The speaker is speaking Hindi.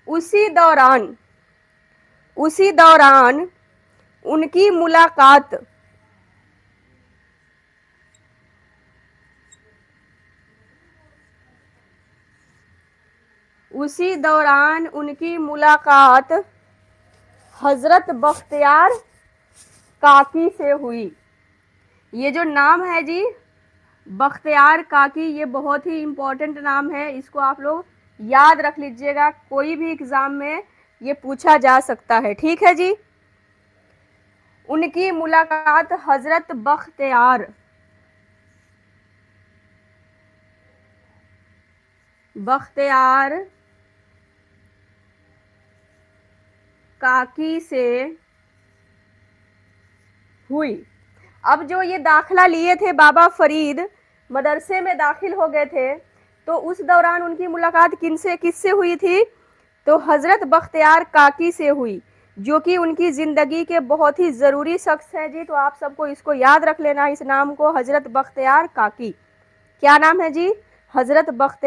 उसी दौरान उसी दौरान उनकी मुलाकात उसी दौरान उनकी मुलाकात हजरत बख्तियार काकी से हुई। ये जो नाम है जी बख्तियार काकी, ये बहुत ही इम्पोर्टेंट नाम है, इसको आप लोग याद रख लीजिएगा, कोई भी एग्जाम में ये पूछा जा सकता है। ठीक है जी। उनकी मुलाकात हजरत बख्तियार काकी से हुई। अब जो ये दाखिला लिए थे बाबा फरीद, मदरसे में दाखिल हो गए थे, तो उस दौरान उनकी मुलाकात किससे हुई थी? तो हजरत बख्तियार काकी से हुई, जो कि उनकी ज़िंदगी के बहुत ही ज़रूरी शख्स हैं जी। तो आप सबको इसको याद रख लेना, इस नाम को, हजरत बख्तियार काकी। क्या नाम है जी? हजरत बख्तियार